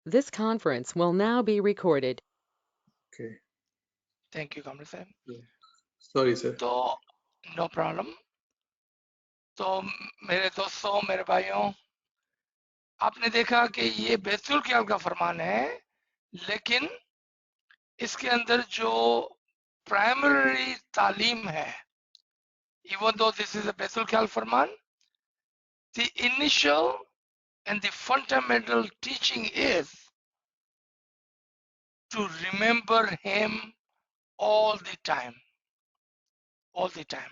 This conference will now be recorded. Okay. Thank you, Kamran साहब. Sorry, sir. तो no problem. तो मेरे दोस्तों, मेरे भाइयों, आपने देखा कि ये बैतुल ख्याल का फरमान है, लेकिन इसके अंदर जो प्राइमरी तालीम है, even though this is a Betul ख्याल फरमान, the initial and the fundamental teaching is to remember him all the time. All the time.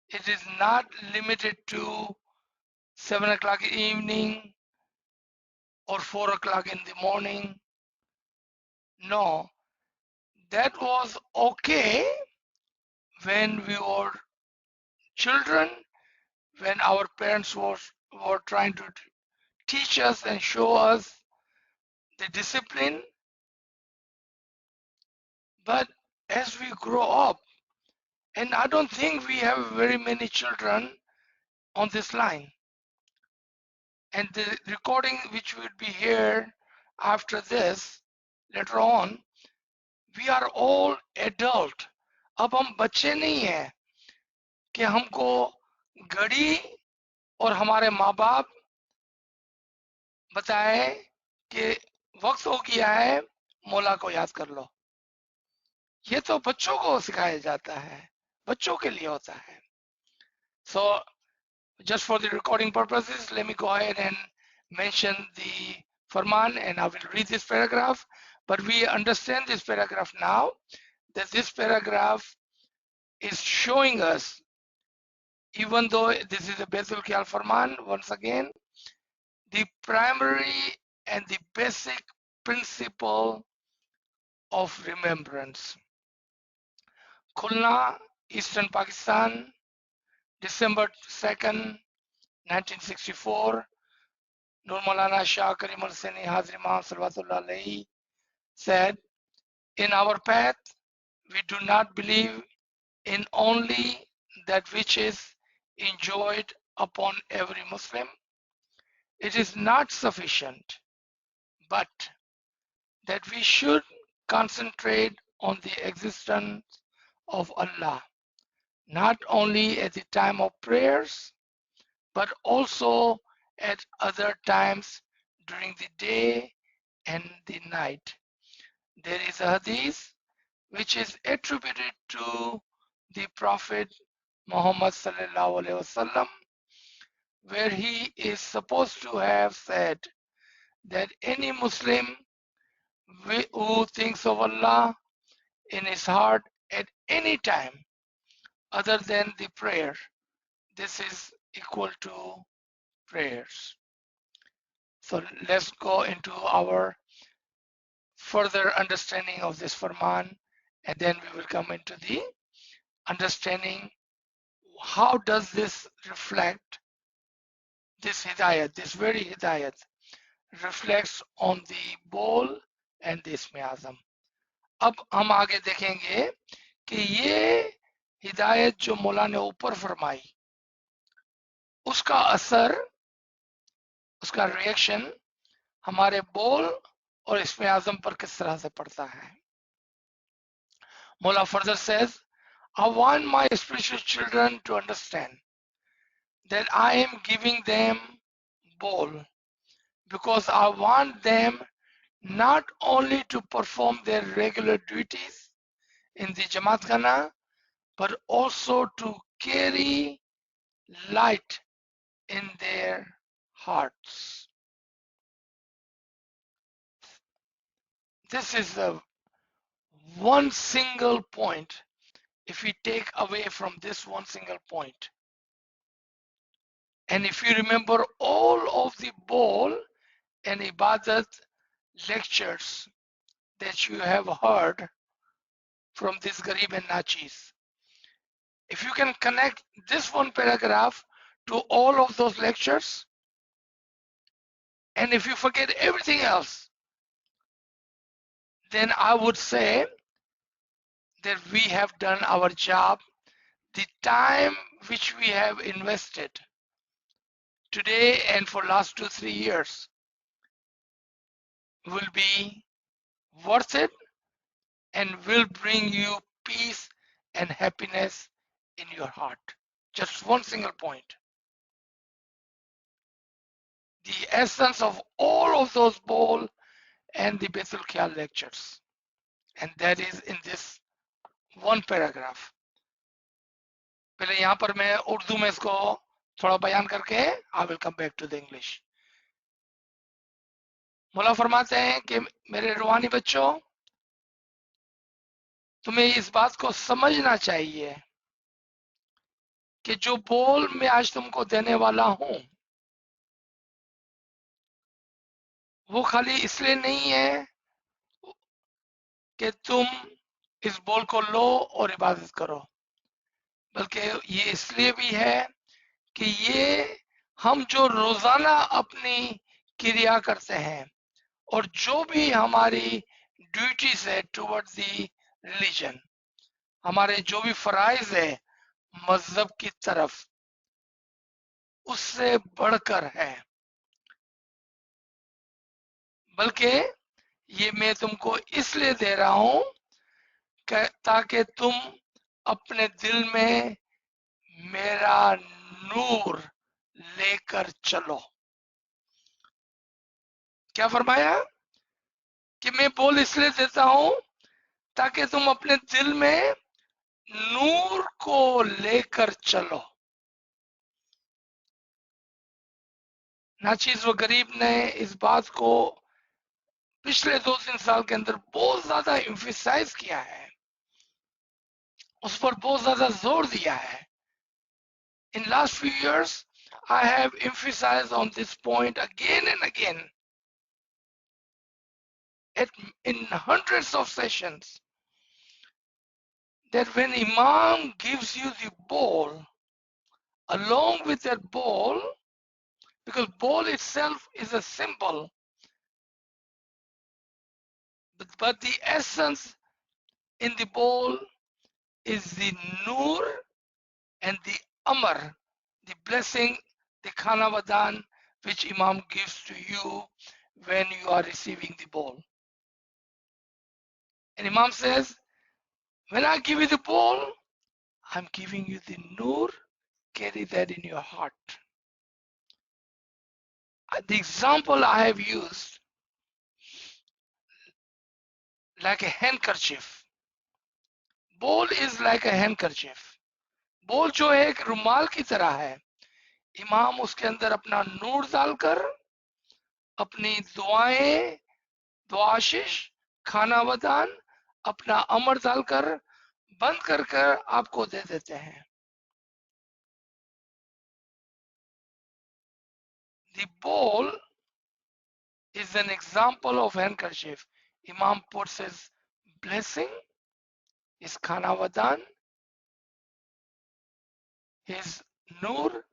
It is not limited to 7 o'clock evening or 4 o'clock in the morning. No, that was okay when we were children, when our parents were trying to teach us and show us the discipline. But as we grow up, and I don't think we have very many children on this line, and the recording which will be here after this later on, we are all adult. अब हम बच्चे नहीं हैं कि हमको घड़ी और हमारे माँ बाप बताए कि वक्त हो गया है, मौला को याद कर लो. ये तो बच्चों को सिखाया जाता है, बच्चों के लिए होता है. So just for the recording purposes, let me go ahead and mention the Farman, and I will read this paragraph. But we understand this paragraph now, that this paragraph is showing us, even though this is a Betul Kyal Farman, once again, the primary and the basic principle of remembrance. Khulna, Eastern Pakistan, December 2nd, 1964. Nur Maulana Shah Karim al-Sani Hazrimah Salawatullah Alayhi said, in our path, we do not believe in only that which is enjoyed upon every Muslim. It is not sufficient, but that we should concentrate on the existence of Allah, not only at the time of prayers, but also at other times during the day and the night. There is a hadith which is attributed to the Prophet Muhammad sallallahu alaihi wasallam, where he is supposed to have said that any Muslim who thinks of Allah in his heart at any time other than the prayer, this is equal to prayers. So let's go into our further understanding of this Farman, and then we will come into the understanding how does this reflect, this hidayat, this very hidayat reflects on the bowl and the Ism Azam. अब हम आगे देखेंगे कि ये हिदायत जो मौला ने ऊपर फरमाई, उसका असर, उसका रिएक्शन हमारे बोल और इसम आजम पर किस तरह से पड़ता है. Mullah further says, I want my spiritual children to understand that I am giving them bowl because I want them not only to perform their regular duties in the Jamaat Khana, but also to carry light in their hearts. This is the one single point. If we take away from this one single point, and if you remember all of the bowl and ibadat lectures that you have heard from this Garib and Nachis, if you can connect this one paragraph to all of those lectures, and if you forget everything else, then I would say that we have done our job. The time which we have invested today and for last 2-3 years will be worth it and will bring you peace and happiness in your heart. Just one single point. The essence of all of those bowl and the Bethel Khya lectures. And that is in this one paragraph. पहले यहाँ पर मैं उर्दू में इसको थोड़ा बयान करके I will come back to the English. मौला फरमाते हैं कि मेरे रूहानी बच्चों, तुम्हें इस बात को समझना चाहिए कि जो बोल मैं आज तुमको देने वाला हूं वो खाली इसलिए नहीं है कि तुम इस बोल को लो और इबादत करो, बल्कि ये इसलिए भी है कि ये हम जो रोजाना अपनी क्रिया करते हैं और जो भी हमारी ड्यूटीज है टुवर्ड्स दी रिलीजन, हमारे जो भी फराइज है मजहब की तरफ, उससे बढ़कर है। बल्कि ये मैं तुमको इसलिए दे रहा हूं ताकि तुम अपने दिल में मेरा नूर लेकर चलो। क्या फरमाया कि मैं बोल इसलिए देता हूं ताकि तुम अपने दिल में नूर को लेकर चलो। नाचीज व गरीब ने इस बात को पिछले 2-3 साल के अंदर बहुत ज्यादा एम्फेसाइज किया है, उस पर बहुत ज्यादा जोर दिया है। In last few years, I have emphasized on this point again and again in hundreds of sessions, that when Imam gives you the bowl, along with that bowl, because bowl itself is a symbol, but the essence in the bowl is the nur and the amr, the blessing, the khana vadan, which Imam gives to you when you are receiving the bowl. And Imam says, when I give you the bowl, I'm giving you the nur, carry that in your heart. The example I have used, like a handkerchief. Bowl is like a handkerchief. बोल जो है एक रुमाल की तरह है। इमाम उसके अंदर अपना नूर डालकर अपनी दुआएं, दुआशिश, खाना वदान, अपना अमर डालकर बंद कर कर आपको दे देते हैं। The bowl is an example of handkerchief. Imam puts his blessing, his khana vadan, his nur,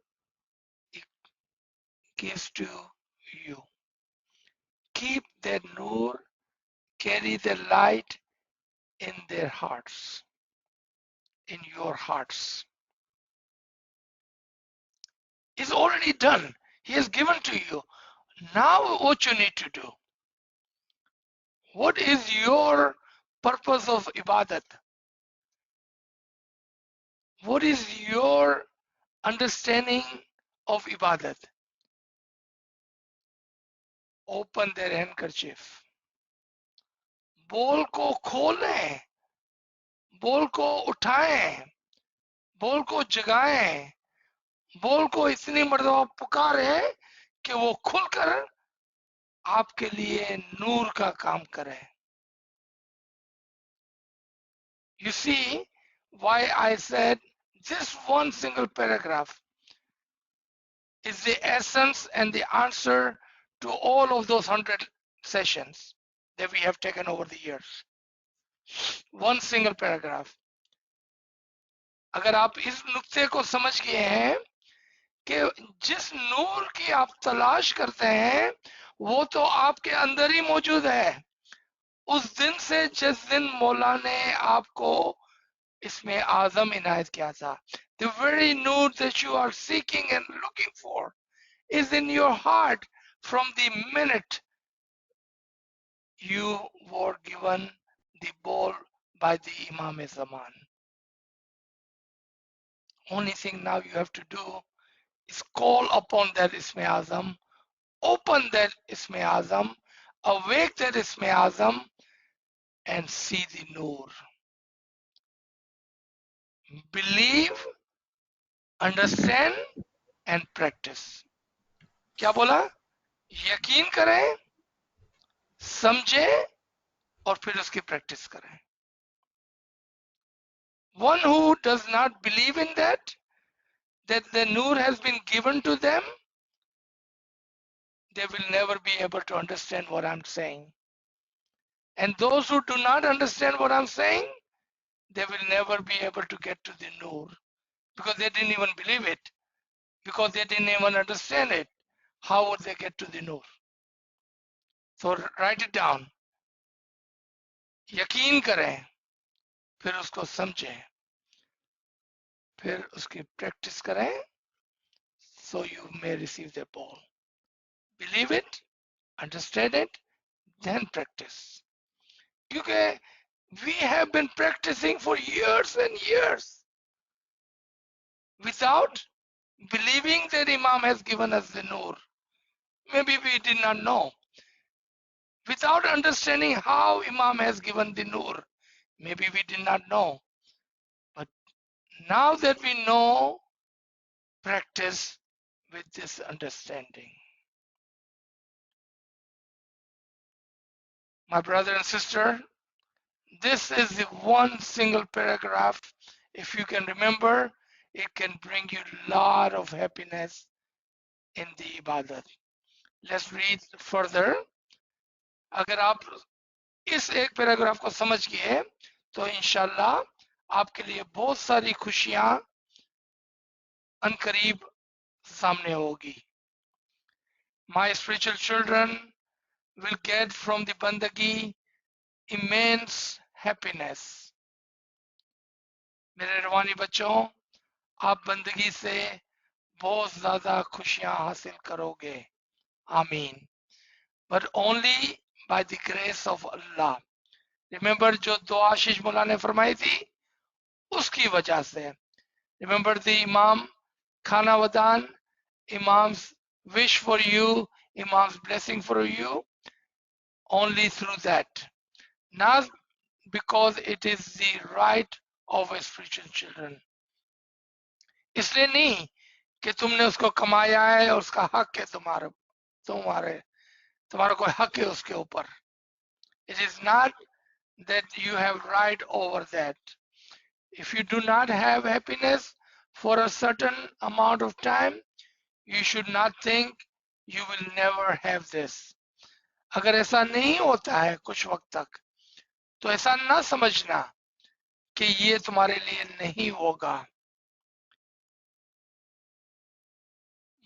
he gives to you. Keep that nur, carry the light in their hearts, in your hearts. It's already done. He has given to you. Now what you need to do? What is your purpose of ibadat? What is your understanding of ibadat? Open their handkerchief. बोल को खोलें, बोल को उठाएं, बोल को जगाएं, बोल को इतनी मर्तबा पुकारे कि वो खुलकर आपके लिए नूर का काम करे। You see why I said this one single paragraph is the essence and the answer to all of those 100 sessions that we have taken over the years. One single paragraph. अगर आप इस नुक्ते को समझ गए हैं कि जिस नूर की आप तलाश करते हैं वो तो आपके अंदर ही मौजूद है, उस दिन से जिस दिन मौला ने आपको इसमें आजम इनायत किया था, the very nur that you are seeking and looking for is in your heart from the minute you were given the ball by the Imam Zaman. Only thing now you have to do is call upon that Isme Azam, open that Isme Azam, awake that Isme Azam, and see the Noor. Believe, understand, and practice. क्या बोला? यकीन करें, समझें, और फिर उसकी practice करें. One who does not believe in that the Noor has been given to them, they will never be able to understand what I'm saying. And those who do not understand what I'm saying, they will never be able to get to the Noor because they didn't even believe it, because they didn't even understand it. How would they get to the Noor? So write it down. यकीन करें, फिर उसको समझें, फिर उसकी practice करें, so you may receive the ball. Believe it, understand it, then practice. क्योंकि we have been practicing for years and years without believing that Imam has given us the Noor. Maybe we did not know. Without understanding how Imam has given the Noor, maybe we did not know. But now that we know, practice with this understanding. My brother and sister, this is the one single paragraph. If you can remember, it can bring you a lot of happiness in the ibadat. Let's read further. अगर आप इस एक paragraph को समझ गए तो इंशाल्लाह आपके लिए बहुत सारी खुशियां अनकरीब सामने होगी. My spiritual children will get from the bandagi immense happiness. मेरे रवानी बच्चों, आप बंदगी से बहुत ज्यादा खुशियां हासिल करोगे. आमीन. But only by the grace of Allah. Remember जो दुआ आशीष मुल्ला ने फरमाई थी, उसकी वजह से. Remember the Imam Khana Wadan, Imam's wish for you, Imam's blessing for you, only through that. Not because it is the right of a spiritual children. इसलिए नहीं कि तुमने उसको कमाया है और उसका हक है तुम्हारा कोई हक है उसके ऊपर. It is not that you have right over that. If you do not have happiness for a certain amount of time, you should not think you will never have this. अगर ऐसा नहीं होता है कुछ वक्त तक, तो ऐसा ना समझना कि ये तुम्हारे लिए नहीं होगा.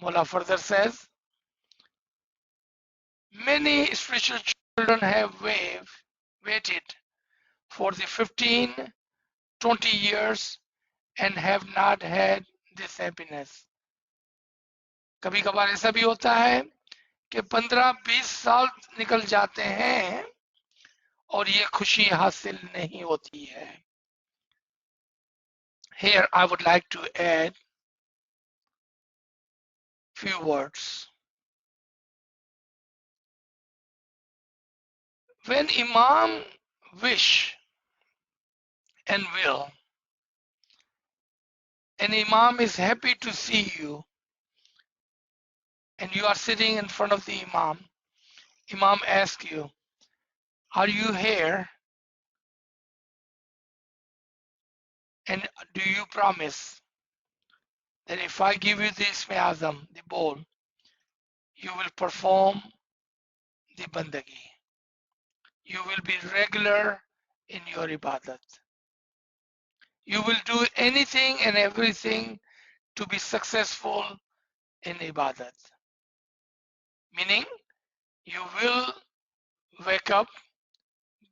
Mullah further says, many spiritual children have waited for the 15, 20 years and have not had this happiness. कभी कभार ऐसा भी होता है कि 15-20 साल निकल जाते हैं और ये खुशी हासिल नहीं होती है. Here I would like to add few words. When Imam wish and will, and Imam is happy to see you, and you are sitting in front of the Imam, Imam asks you, are you here? And do you promise that if I give you this Isme Azam, the bowl, you will perform the bandagi? You will be regular in your ibadat. You will do anything and everything to be successful in ibadat. Meaning, you will wake up,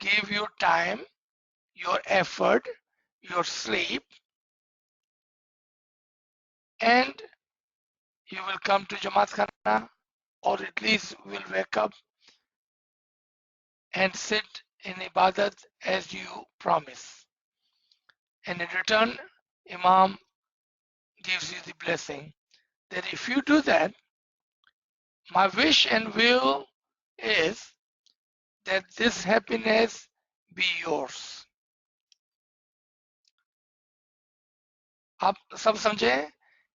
give your time, your effort, your sleep, and you will come to Jamaat Khana, or at least will wake up and sit in ibadat as you promise. And in return, Imam gives you the blessing that if you do that, my wish and will is that this happiness be yours. आप सब समझे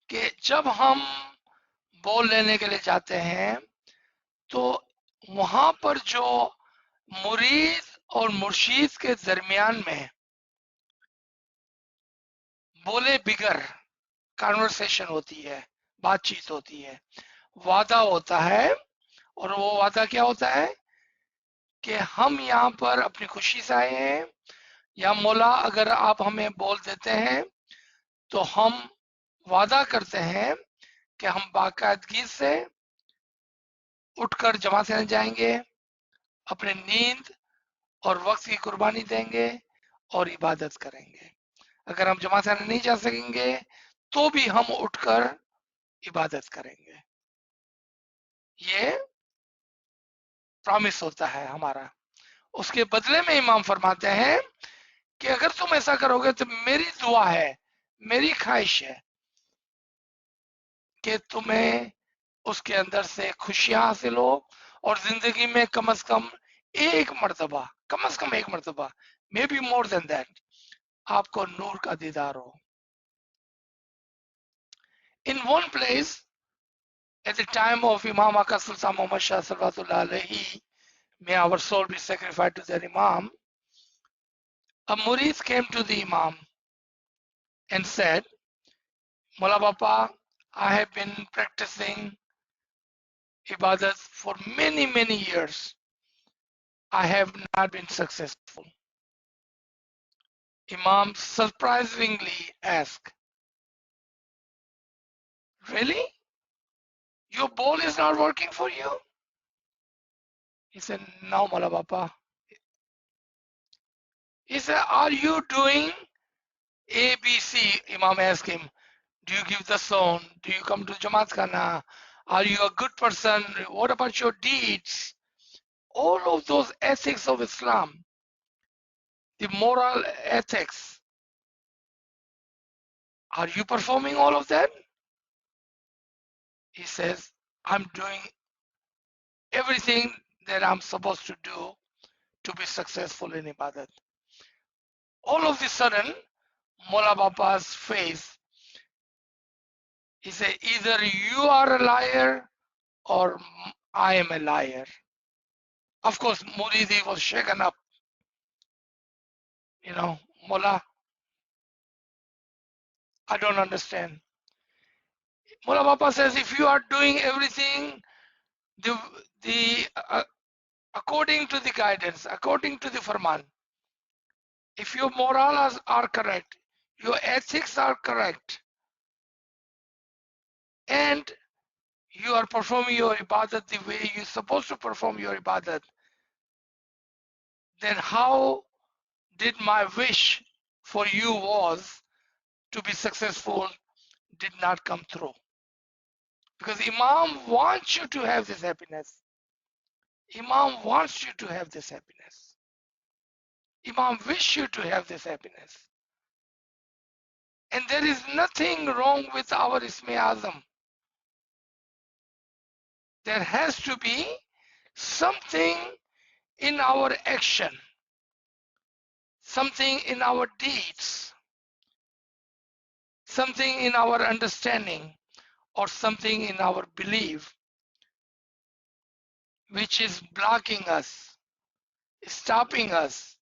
कि जब हम बोल लेने के लिए जाते हैं तो वहां पर जो मुरीद और मुर्शीद के दरमियान में बोले बिगर कन्वर्सेशन होती है, बातचीत होती है, वादा होता है। और वो वादा क्या होता है कि हम यहाँ पर अपनी खुशी से आए हैं, या मौला अगर आप हमें बोल देते हैं तो हम वादा करते हैं कि हम बाकायदगी से उठकर जमात में जाएंगे, अपने नींद और वक्त की कुर्बानी देंगे और इबादत करेंगे। अगर हम जमात में नहीं जा सकेंगे तो भी हम उठकर इबादत करेंगे। ये प्रॉमिस होता है हमारा। उसके बदले में इमाम फरमाते हैं कि अगर तुम ऐसा करोगे तो मेरी दुआ है, मेरी ख्वाहिश है कि तुम्हें उसके अंदर से खुशियां हासिल हो और जिंदगी में कम से कम एक मर्तबा, कम से कम एक मर्तबा, may be more than that, आपको नूर का दीदार हो। In one place, at the time of Imam Aka Sultan Muhammad Shah Salawatullah Alaihi, may our soul be sacrificed to that Imam, a murid came to the Imam and said, Mullah Bapa, I have been practicing ibadat for many, many years. I have not been successful. Imam surprisingly asked, really? Your bowl is not working for you? He said, no, Mullah Bapa. He said, are you doing A, B, C? Imam asked him, do you give the son? Do you come to Jamaat Khana? Are you a good person? What about your deeds? All of those ethics of Islam, the moral ethics, are you performing all of that? He says, I'm doing everything that I'm supposed to do to be successful in Ibadat. All of a sudden, Mola Bapa's face, he said, either you are a liar or I am a liar. Of course, Muridi was shaken up. You know, Mola, I don't understand. Mola Bapa says, if you are doing everything the according to the guidance, according to the Farman, if your morals are correct, your ethics are correct, and you are performing your ibadat the way you're supposed to perform your ibadat, then how did my wish for you was to be successful did not come through? Because Imam wants you to have this happiness. Imam wants you to have this happiness. Imam wish you to have this happiness. And there is nothing wrong with our Isme Azam. There has to be something in our action, something in our deeds, something in our understanding, or something in our belief which is blocking us, stopping us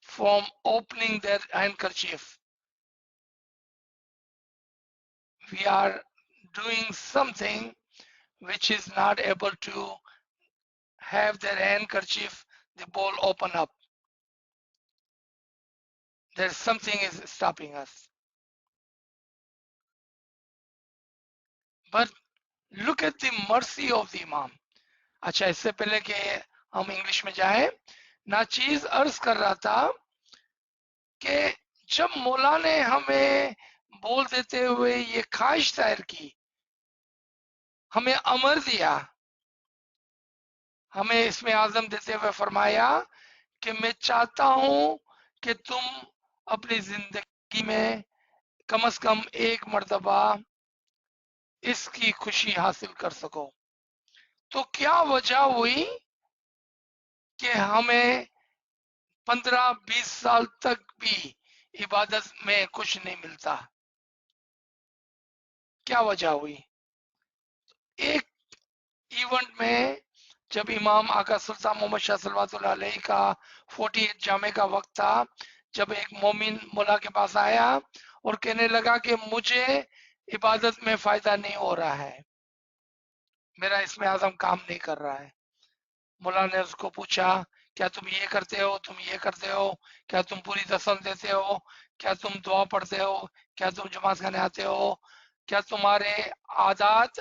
from opening that handkerchief. We are doing something which is not able to have that handkerchief, the bowl open up. There's something is stopping us. But look at the mercy of the Imam. अच्छा, इससे पहले कि हम English में जाएं, नाचीज अर्ज कर रहा था कि जब मौला ने हमें बोल देते हुए ये ख्वाहिश जाहिर की, हमें अमर दिया हमें इसमें आज़म देते हुए फरमाया कि मैं चाहता हूं कि तुम अपनी जिंदगी में कम से कम एक मर्तबा इसकी खुशी हासिल कर सको। तो क्या वजह हुई कि हमें 15-20 साल तक भी इबादत में कुछ नहीं मिलता? क्या वजह हुई? एक इवेंट में जब इमाम आका सुल्तान मोहम्मद शाह सल्लल्लाहु अलैहि का 48 जामे का वक्त था, जब एक मोमिन मुला के पास आया और कहने लगा कि मुझे इबादत में फायदा नहीं हो रहा है, मेरा इसमें आजम काम नहीं कर रहा है। मुला ने उसको पूछा, क्या तुम ये करते हो, तुम ये करते हो, क्या तुम पूरी दसल देते हो, क्या तुम दुआ पढ़ते हो, क्या तुम जमात खाने आते हो, क्या तुम्हारे आदात,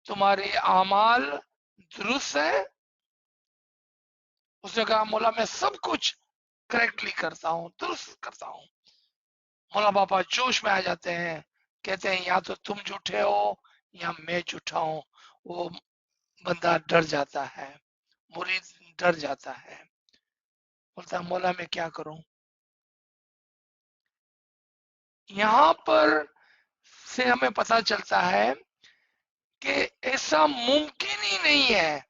तुम्हारे अमाल दुरुस्त है? उसने कहा, मौला मैं सब कुछ करेक्टली करता हूँ, दुरुस्त करता हूँ। मौला बाबा जोश में आ जाते हैं, कहते हैं या तो तुम झूठे हो या मैं झूठा हूँ। वो बंदा डर जाता है, मुरीद डर जाता है, बोलता है मौला मैं क्या करूं। यहाँ पर से हमें पता चलता है कि ऐसा मुमकिन ही नहीं है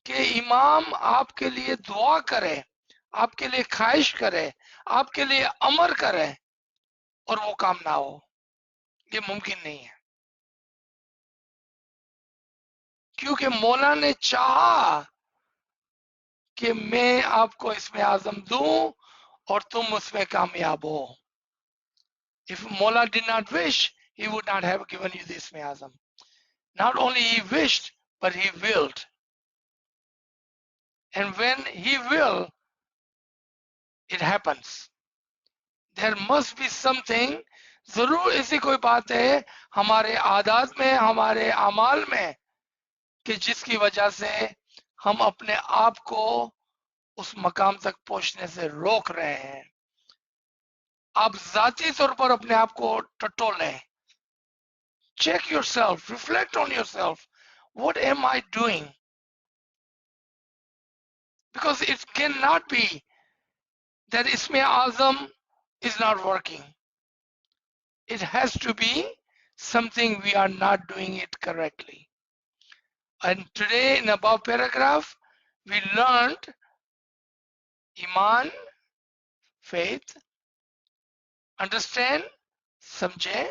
कि इमाम आपके लिए दुआ करे, आपके लिए ख्वाहिश करे, आपके लिए अमर करे और वो काम ना हो। ये मुमकिन नहीं है, क्योंकि मौला ने चाहा कि मैं आपको इसमें आजम दूं और तुम उसमें कामयाब हो। If Mola did not wish, he would not have given you this isme azam. Not only he wished, but he willed. And when he will, it happens. There must be something, जरूर ऐसी कोई बात है हमारे आदात में, हमारे अमाल में, कि जिसकी वजह से हम अपने आप को उस मकाम तक पहुंचने से रोक रहे हैं। आप जाती तौर पर अपने आप को टटोलें, check yourself, reflect on yourself. What am I doing? Because it cannot be that Isme Azam is not working. It has to be something we are not doing it correctly. And today in above paragraph, we learned Iman, faith, understand, समझे,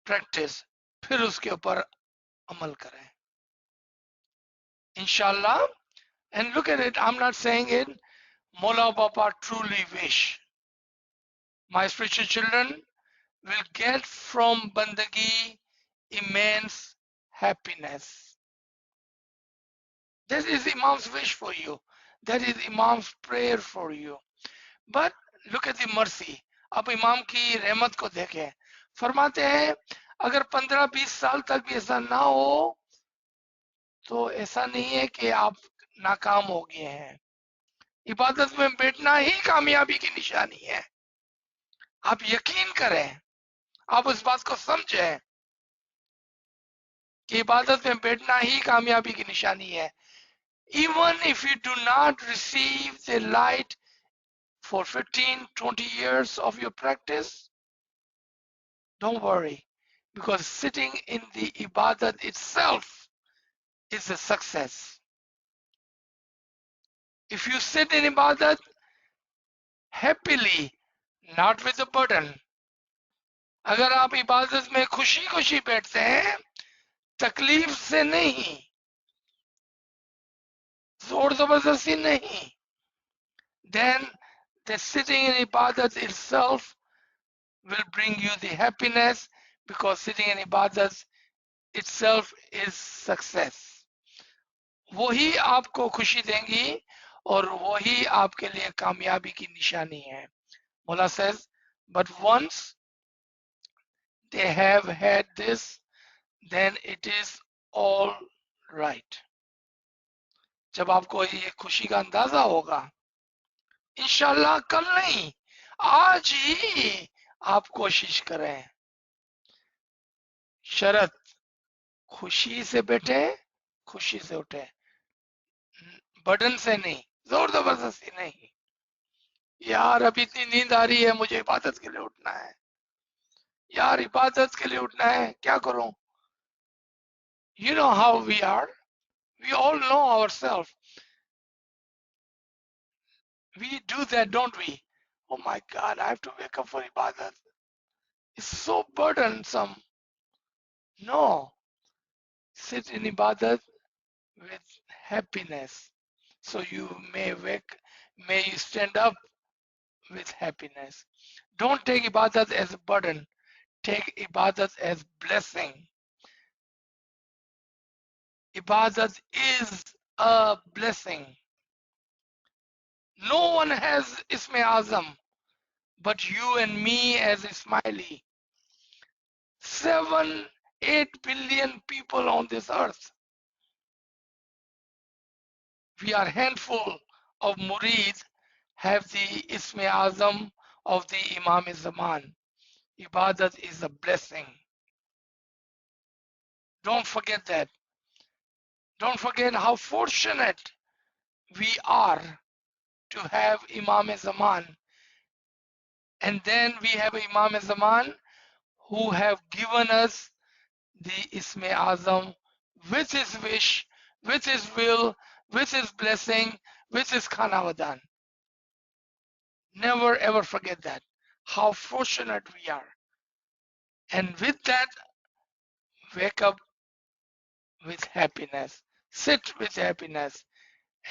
practice, फिर उसके ऊपर अमल करें। Inshallah, and look at it, I'm not saying it, Mola Baba truly wish my spiritual children will get from Bandagi immense happiness. That is Imam's wish for you. That is Imam's prayer for you. But look at the mercy. अब इमाम की रहमत को देखें, फरमाते हैं अगर 15-20 साल तक भी ऐसा ना हो तो ऐसा नहीं है कि आप नाकाम हो गए हैं। इबादत में बैठना ही कामयाबी की निशानी है। आप यकीन करें, आप उस बात को समझें कि इबादत में बैठना ही कामयाबी की निशानी है। Even if you do not receive the light for 15-20 years of your practice, don't worry, because sitting in the ibadat itself is a success. If you sit in ibadat happily, not with a burden, अगर आप इबादत में खुशी खुशी बैठते हैं, तकलीफ से नहीं, जोर जबरदस्ती नहीं, then the sitting in ibadat itself will bring you the happiness, because sitting in ibadat itself is success. वही आपको खुशी देंगी और वही आपके लिए कामयाबी की निशानी है। Mullah says, but once they have had this, then it is all right. जब आपको ये खुशी का अंदाजा होगा, इंशाल्लाह कल नहीं, आज ही आप कोशिश करें। शरत खुशी से बैठे, खुशी से उठे। बर्डन से नहीं, जोर जबरदस्ती नहीं। यार अभी इतनी नींद आ रही है, मुझे इबादत के लिए उठना है, यार इबादत के लिए उठना है, क्या करूं? You know how we are. We all know ourselves. We do that, don't we? Oh my God, I have to wake up for ibadat. It's so burdensome. No, sit in ibadat with happiness. So you may you stand up with happiness. Don't take ibadat as a burden. Take ibadat as blessing. Ibadat is a blessing. No one has Isme Azam but you and me as Ismaili. 7-8 billion people on this earth. We are handful of murids have the Isme Azam of the Imam Zaman. Ibadat is a blessing. Don't forget that. Don't forget how fortunate we are to have Imam Zaman. And then we have Imam Zaman who have given us the Isme Azam with his wish, with his will, with his blessing, with his Khanavadan. Never ever forget that. How fortunate we are. And with that, wake up with happiness. Sit with happiness.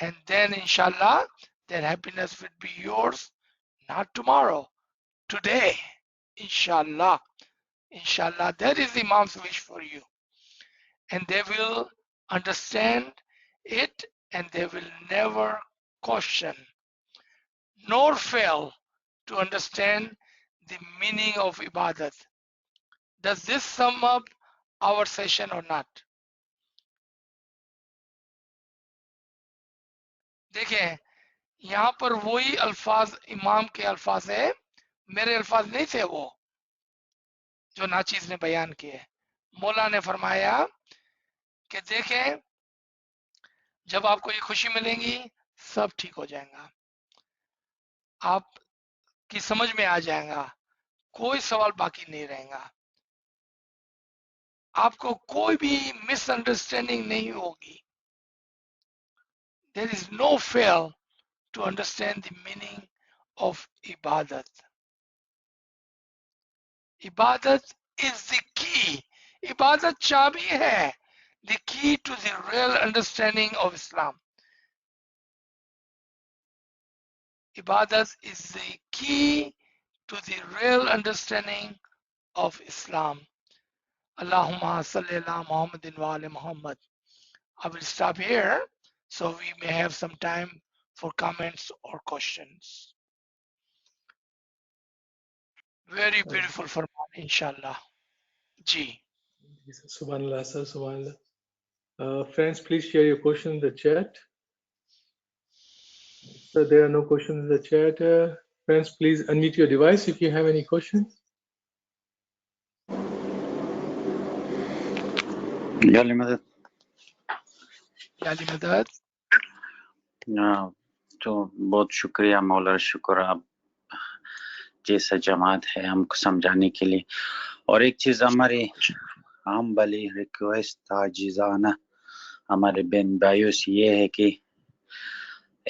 And then inshallah, that happiness will be yours, not tomorrow, today. Inshallah. Inshallah, that is the Imam's wish for you. And they will understand it and they will never question nor fail to understand the meaning of ibadat. Does this sum up our session or not? देखें, यहाँ पर वही अल्फाज इमाम के अल्फाज है, मेरे अल्फाज नहीं थे वो जो नाचीज ने बयान किए। मौला ने फरमाया कि देखें, जब आपको ये खुशी मिलेगी सब ठीक हो जाएगा, आपकी समझ में आ जाएगा, कोई सवाल बाकी नहीं रहेगा, आपको कोई भी मिसअंडरस्टैंडिंग नहीं होगी। There is no fail to understand the meaning of ibadat. Ibadat is the key. Ibadat चाबी है, the key to the real understanding of Islam. Ibadat is the key to the real understanding of Islam. Allahumma salli ala Muhammadin wa ala Muhammad. I will stop here so we may have some time for comments or questions. Very beautiful Farman, inshallah. Ji. Subhanallah, sir. Subhanallah. Friends, please share your question in the chat. So there are no questions in the chat. Friends, please unmute your device if you have any questions. याली मदद याली मदद। तो बहुत शुक्रिया मौला, शुक्र आप जैसा जमात है हमको समझाने के लिए। और एक चीज हमारे हम बली रिक्वेस्ट ताजीजाना हमारे बहन भाइयों से ये है कि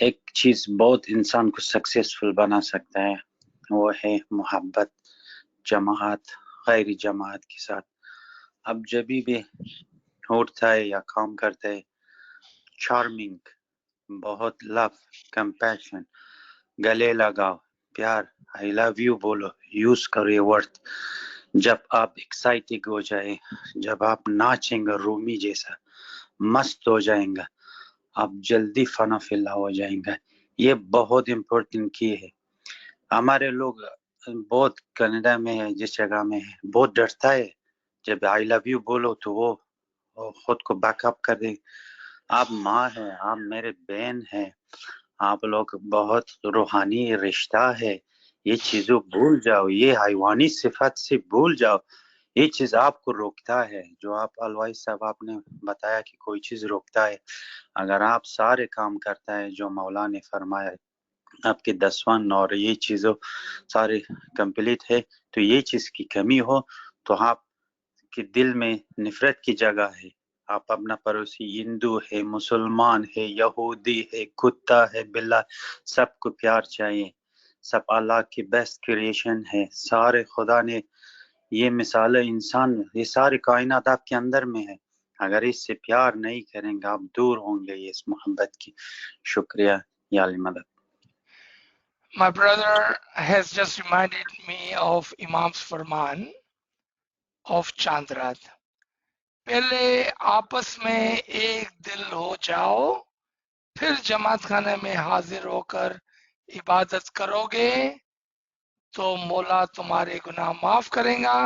एक चीज बहुत इंसान को सक्सेसफुल बना सकता है, वो है मोहब्बत जमात गैर जमात के साथ। अब जब भी उठता है या काम करता है, चार्मिंग, बहुत लव, कंपैशन, गले लगाओ, प्यार, आई लव यू बोलो, यूज करो ये वर्ड। जब आप एक्साइटेड हो जाए, जब आप नाचेंगे रूमी जैसा, मस्त हो जाएंगे, आप जल्दी फना फिल्ला हो जाएंगे। ये बहुत इम्पोर्टेंट की है। हमारे लोग बहुत कनाडा में है, जिस जगह में है, बहुत डरता है जब आई लव यू बोलो तो वो खुद को बैकअप कर दे। आप माँ है, आप मेरे बहन है, आप लोग बहुत रूहानी रिश्ता है, ये चीजों भूल जाओ, ये हैवानी सिफत से भूल जाओ। ये चीज आपको रोकता है, जो आप अलवाइज साहब आपने बताया कि कोई चीज रोकता है। अगर आप सारे काम करता है जो मौला ने फरमाया, आपके 10वां और ये चीजों सारे कंप्लीट है, तो ये चीज की कमी हो तो आप के दिल में नफरत की जगह है। आप अपना पड़ोसी हिंदू है, मुसलमान है, यहूदी है, कुत्ता है, बिल्ला, सबको प्यार चाहिए। सब अल्लाह की बेस्ट क्रिएशन है। सारे खुदा ने ये मिसाल इंसान, ये सारी कायनात आपके अंदर में है। अगर इससे प्यार नहीं करेंगे आप दूर होंगे ये इस मोहब्बत की। शुक्रिया या अली मदद। My brother has just reminded me of Imam's Farman of Chandrat. पहले आपस में एक दिल हो जाओ, फिर जमात खाने में हाजिर होकर इबादत करोगे तो मौला तुम्हारे गुनाह माफ करेगा,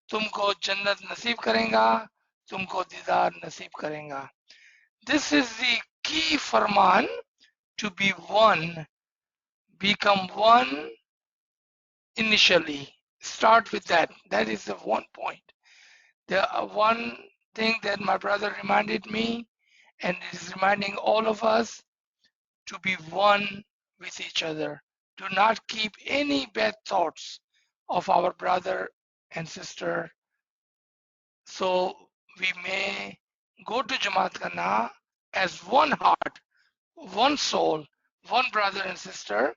तुमको जन्नत नसीब करेगा, तुमको दीदार नसीब करेगा। This is the key Farman, to be one, become one initially. Start with that. That is the one point. The one thing that my brother reminded me, and is reminding all of us, to be one with each other. Do not keep any bad thoughts of our brother and sister, so we may go to Jamaat Khana as one heart, one soul, one brother and sister,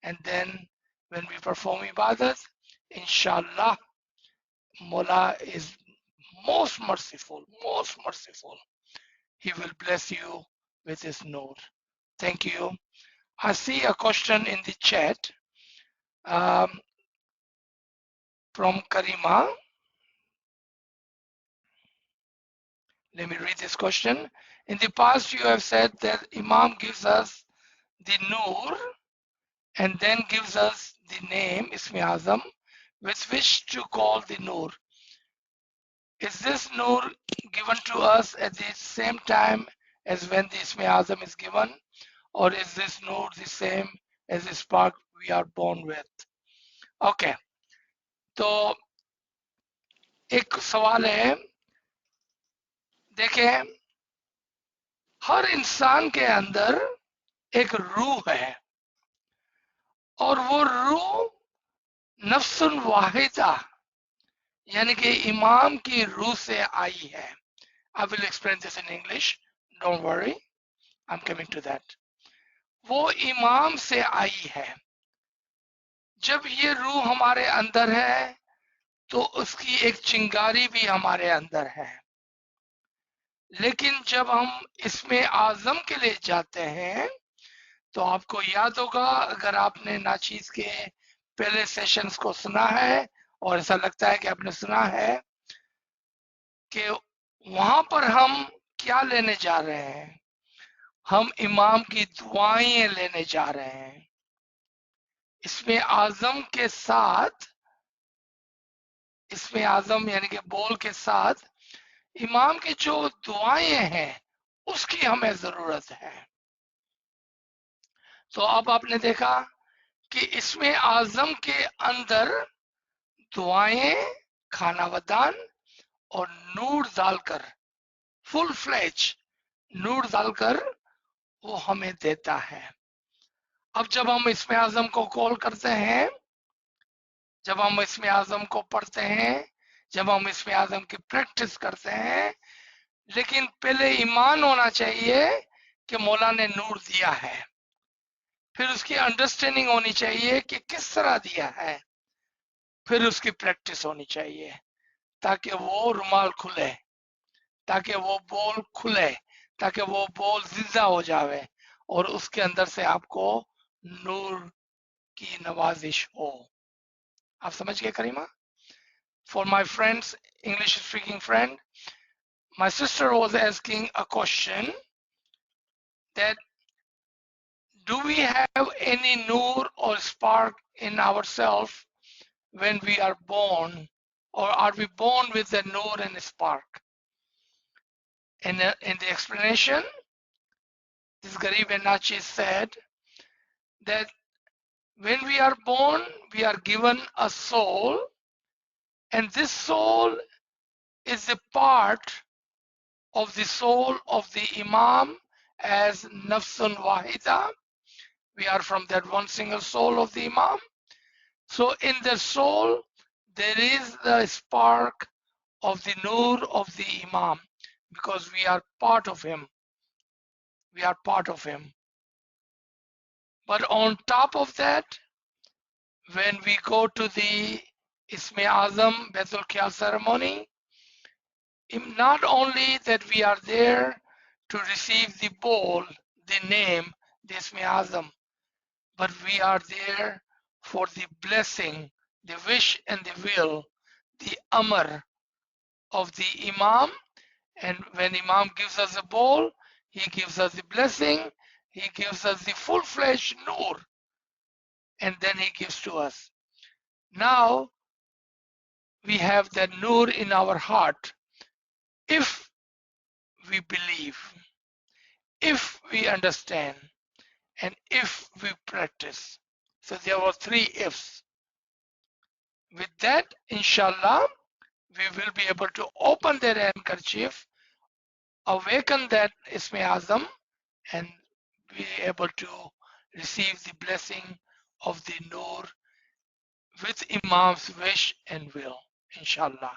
and then when we perform ibadat, inshallah, Mola is most merciful, most merciful. He will bless you with his nur. Thank you. I see a question in the chat from Karima. Let me read this question. In the past, you have said that Imam gives us the nur and then gives us the name Ismi Azam with which to call the nur. Is this nur given to us at the same time as when the Ismi Azam is given, or is this nur the same as the spark we are born with? Okay, तो एक सवाल है, देखें, हर इंसान के अंदर एक रूह है और वो रूह नफ्सुन वाहिदा यानी कि इमाम की रूह से आई है। I will explain this in English, don't worry, I'm coming to that. वो इमाम से आई है। जब ये रूह हमारे अंदर है तो उसकी एक चिंगारी भी हमारे अंदर है, लेकिन जब हम इसमें आजम के लिए जाते हैं तो आपको याद होगा, अगर आपने नाचीज के पहले सेशंस को सुना है, और ऐसा लगता है कि आपने सुना है, कि वहां पर हम क्या लेने जा रहे हैं, हम इमाम की दुआएं लेने जा रहे हैं। इसमें आजम के साथ, इसमें आजम यानी कि बोल के साथ इमाम की जो दुआएं हैं उसकी हमें जरूरत है। तो अब आपने देखा कि इसमें आजम के अंदर दुआएं, खाना वदान और नूर डालकर, फुल फ्लेज नूर डालकर वो हमें देता है। अब जब हम इसमें आजम को कॉल करते हैं, जब हम इसमें आजम को पढ़ते हैं, जब हम इसमें आजम की प्रैक्टिस करते हैं, लेकिन पहले ईमान होना चाहिए कि मौला ने नूर दिया है, फिर उसकी अंडरस्टैंडिंग होनी चाहिए कि किस तरह दिया है, फिर उसकी प्रैक्टिस होनी चाहिए ताकि वो रुमाल खुले, ताकि वो बोल खुले, ताकि वो बोल जिंदा हो जावे और उसके अंदर से आपको नूर की नवाजिश हो। आप समझ गए करीमा? For my friends, English speaking friend, my sister was asking a question that do we have any nur or spark in ourselves when we are born, or are we born with the nur and spark? In the explanation, this Garib Nachi said that when we are born, we are given a soul, And this soul is a part of the soul of the Imam as Nafsun Wahida. We are from that one single soul of the Imam. So in the soul, there is the spark of the Nur of the Imam, because we are part of him. We are part of him. But on top of that, when we go to the Isme Azam Betul Khya ceremony, not only that we are there to receive the bowl, the name, the Isme Azam, but we are there for the blessing, the wish and the will, the Amr of the Imam. And when Imam gives us a bowl, he gives us the blessing, he gives us the full-fledged Nur, and then he gives to us. Now we have that Nur in our heart if we believe, if we understand, and if we practice. So there were 3 ifs. With that, inshallah, we will be able to open that handkerchief, awaken that Isme Azam, and be able to receive the blessing of the Nur with Imam's wish and will, inshallah.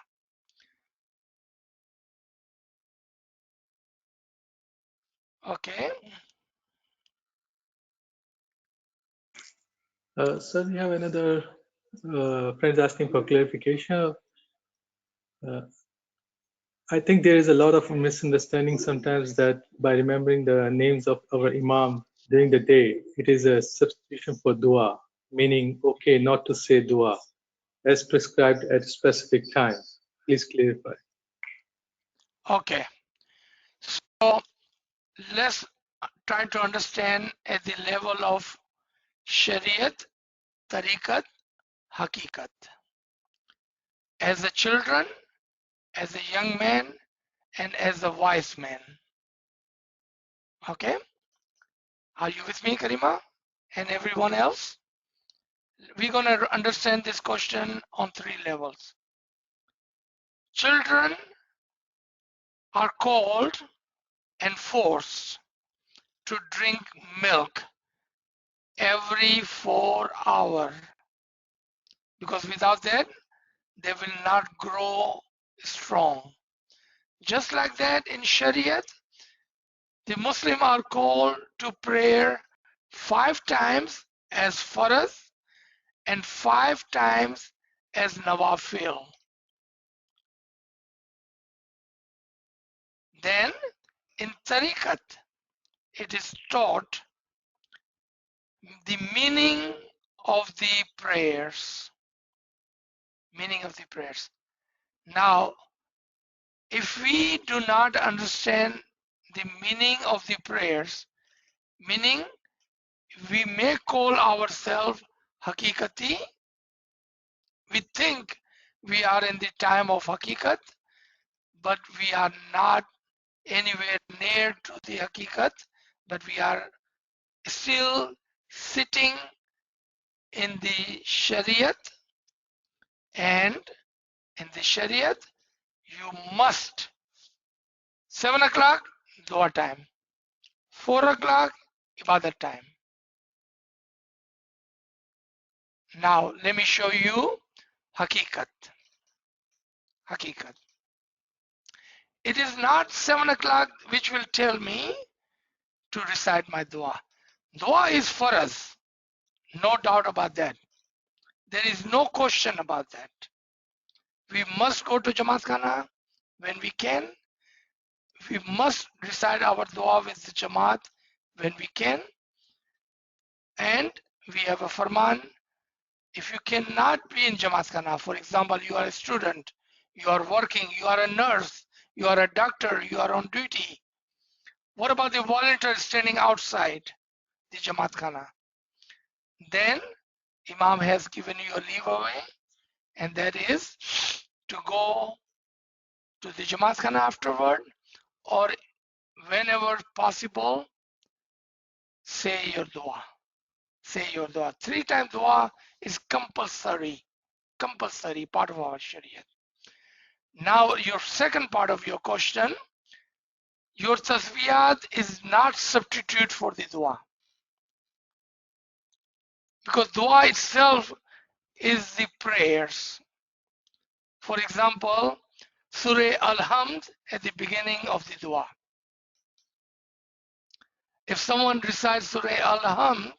Okay. Sir, we have another friend asking for clarification. I think there is a lot of misunderstanding sometimes that by remembering the names of our Imam during the day, it is a substitution for dua, meaning okay not to say dua as prescribed at a specific time. Please clarify. Okay. So let's try to understand at the level of Shariat, Tariqat, Hakikat. As a children, as a young man, and as a wise man. Okay? Are you with me, Karima? And everyone else? We're going to understand this question on 3 levels. Children are called and forced to drink milk every 4 hours, because without that, they will not grow strong. Just like that in Shariat, the Muslim are called to prayer 5 times as Farz and 5 times as Nawafil. Then in Tariqat, it is taught the meaning of the prayers. Meaning of the prayers. Now, if we do not understand the meaning of the prayers, meaning we may call ourselves Hakikati, we think we are in the time of Hakikat, but we are not anywhere near to the Hakikat, but we are still sitting in the Shariat, and in the Shariat, you must 7 o'clock, dua time, 4 o'clock, ibadat time. Now, let me show you Hakikat. Hakikat. It is not 7 o'clock which will tell me to recite my dua. Dua is for us, no doubt about that. There is no question about that. We must go to Jamaat Khana when we can. We must recite our dua with the Jamaat when we can. And we have a Farman. If you cannot be in Jamaat Khana, for example, you are a student, you are working, you are a nurse, you are a doctor, you are on duty. What about the volunteer standing outside the Jamaat Khana? Then Imam has given you a leeway, and that is to go to the Jamaat Khana afterward, or whenever possible, say your dua. Say your dua. 3 times dua is compulsory. compulsory part of our Sharia. Now, your second part of your question, your tasbiyat is not substitute for the dua. Because dua itself is the prayers. For example, Surah Al-Hamd at the beginning of the dua. If someone recites Surah Al-Hamd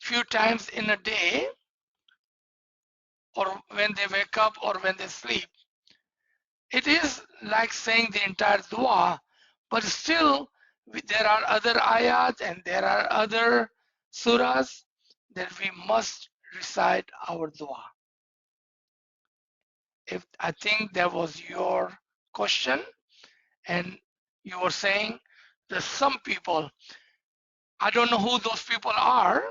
few times in a day, or when they wake up or when they sleep, it is like saying the entire dua, but still there are other ayat and there are other surahs that we must recite our dua. If I think that was your question, and you were saying that some people, I don't know who those people are,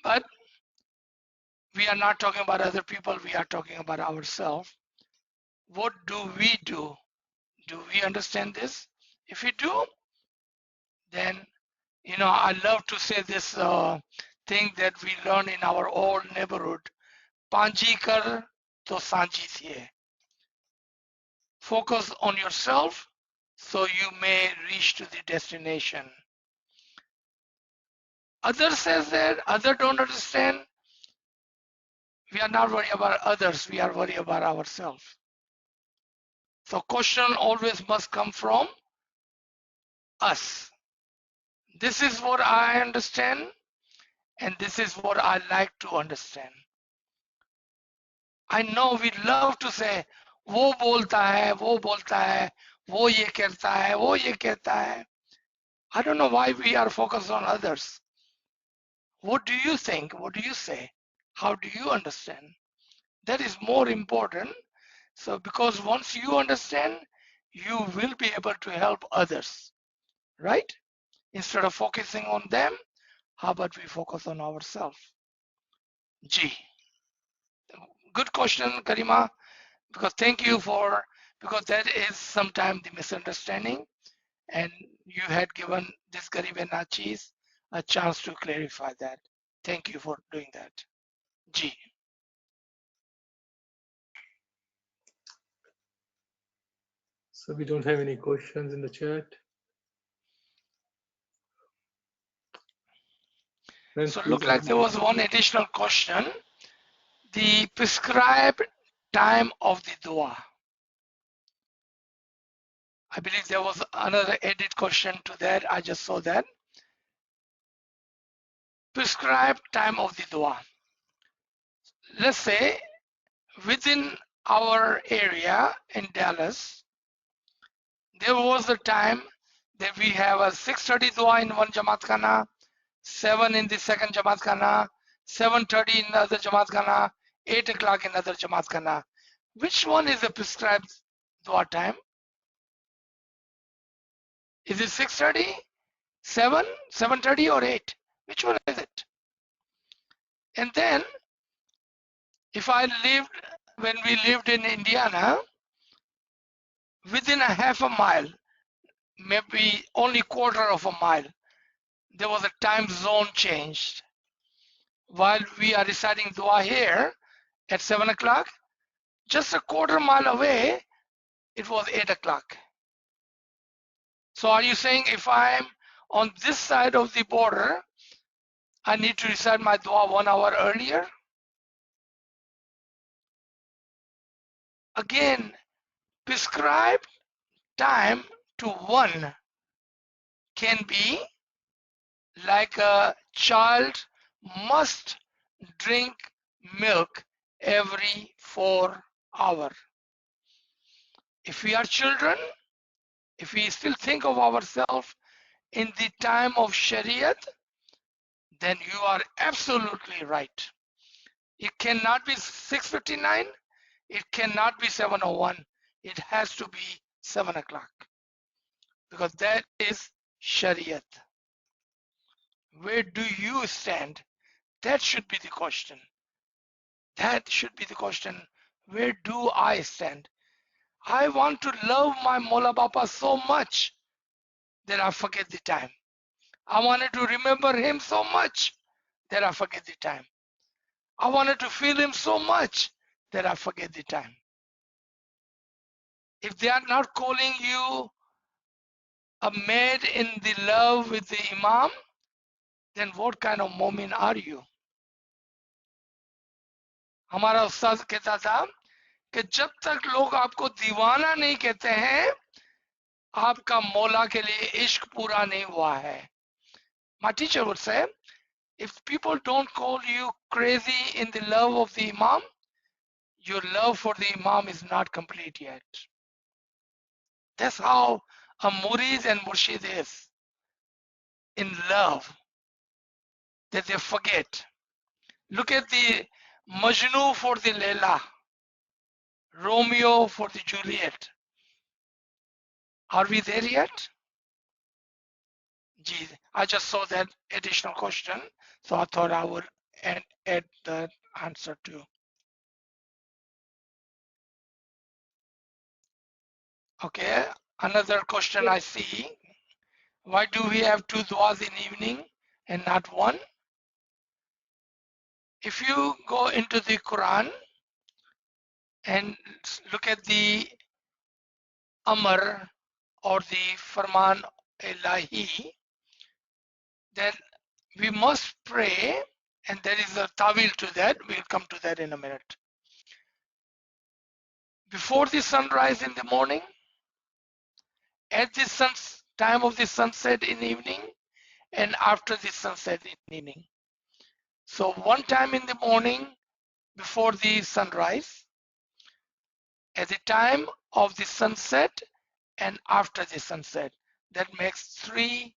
but we are not talking about other people, we are talking about ourselves. What do we do? Do we understand this? If we do, then, you know, I love to say this thing that we learn in our old neighborhood. Panji kar to sanji thiye. Focus on yourself so you may reach to the destination. Others says that, others don't understand. We are not worried about others, we are worried about ourselves. So question always must come from us. This is what I understand, and this is what I like to understand. I know we love to say, वो बोलता है, वो बोलता है, वो ये कहता है, वो ये कहता है. I don't know why we are focused on others. What do you think? What do you say? How do you understand? That is more important. So because once you understand, you will be able to help others, right? Instead of focusing on them, how about we focus on ourselves? G. Good question, Karima, because thank you for, because that is sometimes the misunderstanding, and you had given this Garib and Nachis a chance to clarify that. Thank you for doing that. G. So we don't have any questions in the chat. Friends, So please look like there was one additional question. The prescribed time of the dua. I believe there was another added question to that. I just saw that. Prescribed time of the dua. Let's say within our area in Dallas, there was a time that we have a 6:30 dua in one Jamaat Khana, 7 in the second Jamaat Khana, 7:30 in another Jamaat Khana, 8 o'clock in another Jamaat Khana. Which one is the prescribed dua time? Is it 6:30, 7, 7:30 or 8? Which one is it? And then if I lived, when we lived in Indiana, within a half a mile, maybe only quarter of a mile, there was a time zone changed. While we are reciting dua here at 7 o'clock, just a quarter mile away, it was 8 o'clock. So are you saying if I'm on this side of the border, I need to recite my dua 1 hour earlier? Again, prescribed time to one can be like a child must drink milk every 4 hours. If we are children, if we still think of ourselves in the time of Shariat, then you are absolutely right. It cannot be 6:59, it cannot be 7:01, it has to be 7 o'clock, because that is Shariat. Where do you stand? That should be the question. That should be the question. Where do I stand? I want to love my Mola Bapa so much that I forget the time. I wanted to remember him so much that I forget the time. I wanted to feel him so much that I forget the time. If they are not calling you a maid in the love with the Imam, then what kind of mu'min are you? हमारा उस्ताद कहता था कि जब तक लोग आपको दीवाना नहीं कहते हैं, आपका मौला के लिए इश्क पूरा नहीं हुआ है. My teacher would say, if people don't call you crazy in the love of the Imam, your love for the Imam is not complete yet. That's how a murid and murshid is, in love, that they forget. Look at the Majnu for the Leila, Romeo for the Juliet. Are we there yet? Gee, I just saw that additional question, so I thought I would add the answer too. Okay, another question I see. Why do we have 2 du'as in evening and not 1? If you go into the Quran and look at the Amr or the Farman Ilahi, then we must pray, and there is a tawil to that. We'll come to that in a minute. Before the sunrise in the morning, at the time of the sunset in the evening, and after the sunset in the evening. So one time in the morning before the sunrise, at the time of the sunset, and after the sunset. That makes 3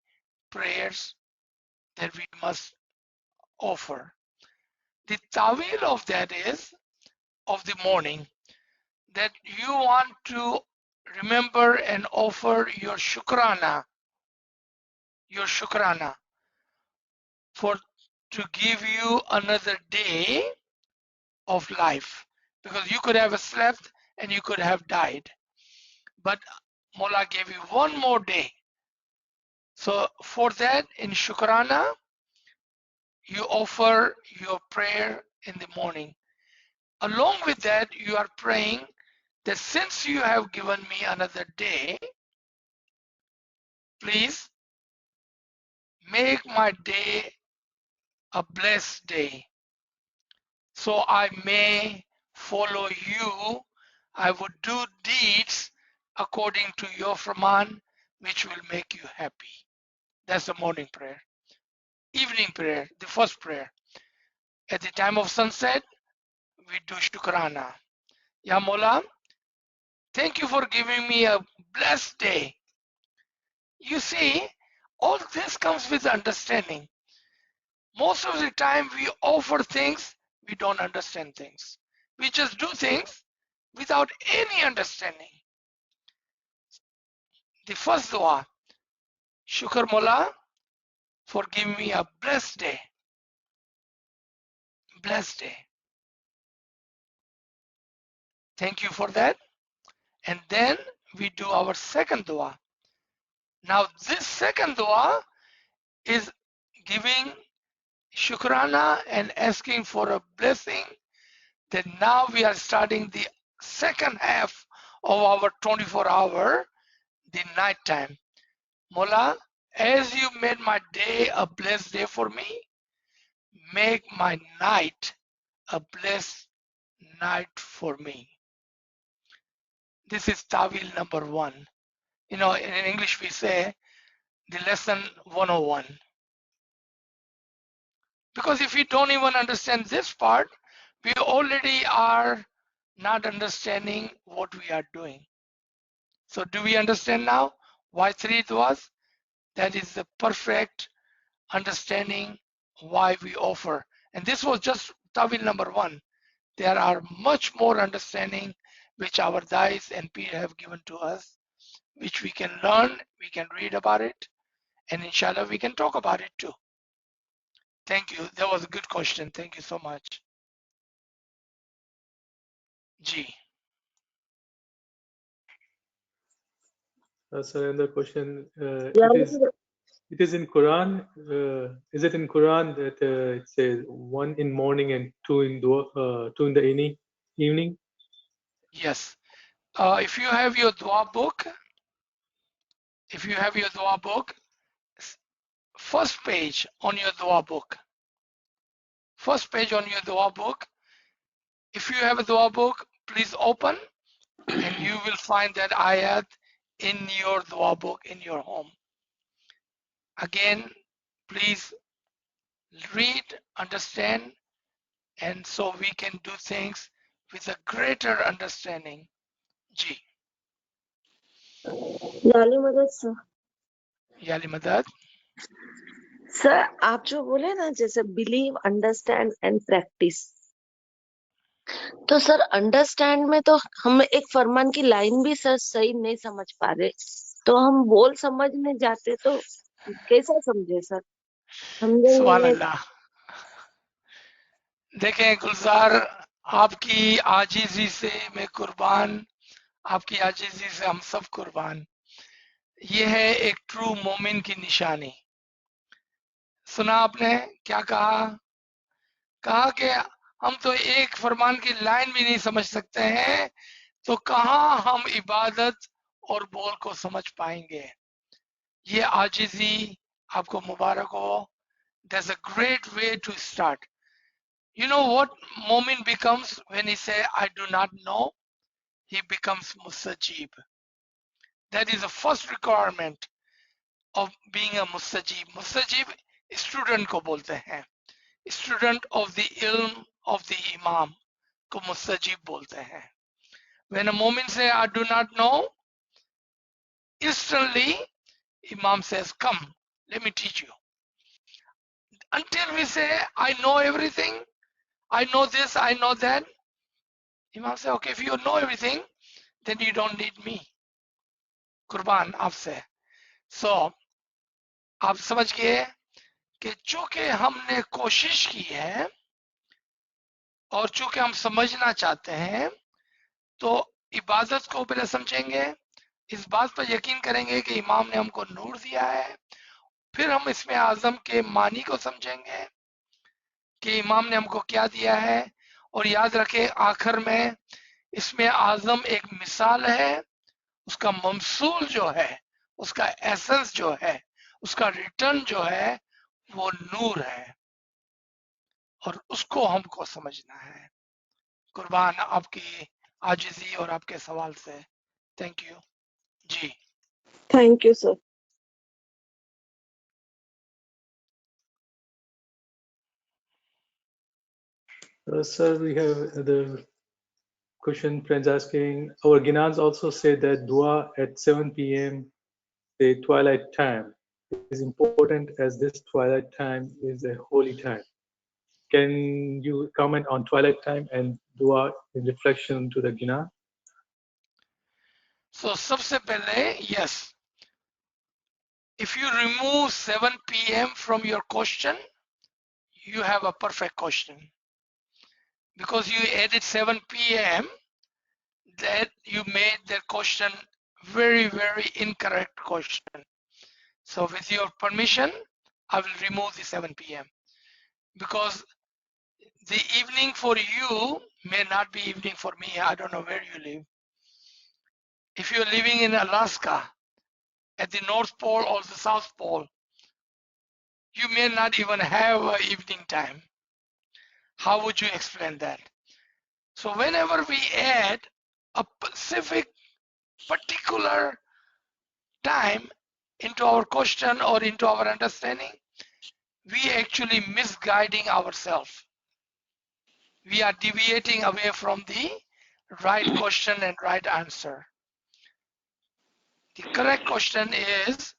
prayers that we must offer. The tawil of that is of the morning, that you want to remember and offer your shukrana for to give you another day of life, because you could have slept and you could have died, but Mola gave you one more day. So for that, in shukrana, you offer your prayer in the morning. Along with that, you are praying that since you have given me another day, please make my day a blessed day, so I may follow you. I would do deeds according to your Farman, which will make you happy. That's the morning prayer. Evening prayer, the first prayer. At the time of sunset, we do Shukrana. Ya Mola, thank you for giving me a blessed day. You see, all this comes with understanding. Most of the time we offer things, we don't understand things. We just do things without any understanding. The first dua, Shukr Mola, for giving me a blessed day. Blessed day. Thank you for that. And then we do our second dua. Now this second dua is giving Shukrana and asking for a blessing, that now we are starting the second half of our 24-hour, the night time. Mola, as you made my day a blessed day for me, make my night a blessed night for me. This is Tawil number 1. You know, in English we say the lesson 101. Because if we don't even understand this part, we already are not understanding what we are doing. So do we understand now why 3 duas? That is the perfect understanding why we offer. And this was just Tawil number 1. There are much more understanding which our Dais and Peer have given to us, which we can learn, we can read about it, and inshallah we can talk about it too. Thank you. That was a good question. Thank you so much. G. So another question. Yeah, It is It is in Quran. Is it in Quran that it says 1 in morning and 2 in 2 in the evening? Yes. If you have your dua book, first page on your dua book, if you have a dua book, please open and you will find that ayat in your dua book in your home. Again, please read, understand, and so we can do things with a greater understanding. Ji, लाली मदद sir Yali Madad. Sir आप जो बोले ना जैसे believe understand and practice तो sir understand में तो हम एक फरमान की लाइन भी सर सही नहीं समझ पा रहे तो हम बोल समझने जाते तो कैसा समझे सर सुभान समझेंगे अल्लाह. देखें गुलजार, आपकी आजीजी से मैं कुर्बान, आपकी आजीजी से हम सब कुर्बान. ये है एक ट्रू मोमिन की निशानी. सुना आपने क्या कहा? कहा कि हम तो एक फरमान की लाइन भी नहीं समझ सकते हैं, तो कहां हम इबादत और बोल को समझ पाएंगे. ये आजिजी आपको मुबारक हो. That's a great way to start. You know what Momin becomes when he say, I do not know? He becomes Mustajib. That is the first requirement of being a Mustajib. Mustajib student को बोलते हैं. Student of the ilm of the Imam को Mustajib बोलते हैं. When a Momin say, I do not know, instantly Imam says, come, let me teach you. Until we say, I know everything, I know this, I know that, Imam say, okay, if you know everything, then you don't need me. कुर्बान आपसे. So, आप समझ गए कि चूंकि हमने कोशिश की है और चूंकि हम समझना चाहते हैं, तो इबादत को पहले समझेंगे, इस बात पर यकीन करेंगे कि इमाम ने हमको नूर दिया है, फिर हम इसमें आजम के मानी को समझेंगे कि इमाम ने हमको क्या दिया है, और याद रखें आखिर में इसमें आजम एक मिसाल है, उसका ममसूल जो है, उसका एसेंस जो है, उसका रिटर्न जो है वो नूर है, और उसको हमको समझना है. कुर्बान आपकी आजिजी और आपके सवाल से. थैंक यू जी. Thank you sir. Sir, we have the question friends asking. Our Ginans also say that dua at 7 p.m. the twilight time is important as this twilight time is a holy time. Can you comment on twilight time and dua in reflection to the Ginan? So सबसे पहले, yes, if you remove 7 p.m. from your question, you have a perfect question. Because you added 7 p.m., that you made the question very, very incorrect question. So with your permission, I will remove the 7 p.m. because the evening for you may not be evening for me. I don't know where you live. If you're living in Alaska, at the North Pole or the South Pole, you may not even have an evening time. How would you explain that? So whenever we add a specific particular time into our question or into our understanding, we actually misguiding ourselves. We are deviating away from the right question and right answer. The correct question is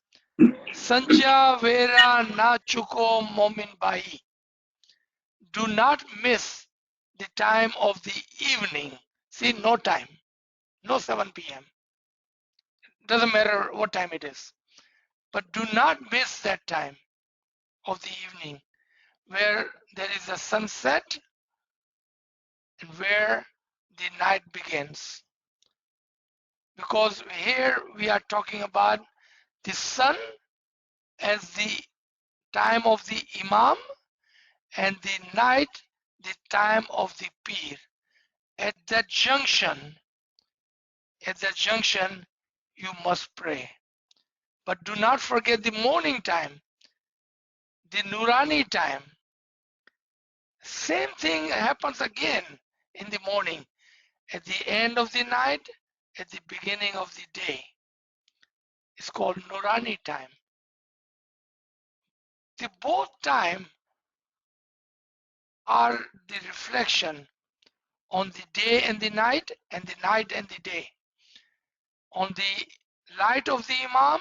Sanja Vera Na Chuko Momin Bai. Do not miss the time of the evening. See, no time, no 7 p.m. Doesn't matter what time it is. But do not miss that time of the evening where there is a sunset and where the night begins. Because here we are talking about the sun as the time of the Imam, and the night the time of the Pir. At that junction, you must pray. But do not forget the morning time, the Nurani time. Same thing happens again in the morning, at the end of the night, at the beginning of the day. It's called Nurani time. The both time are the reflection on the day and the night, and the night and the day. On the light of the Imam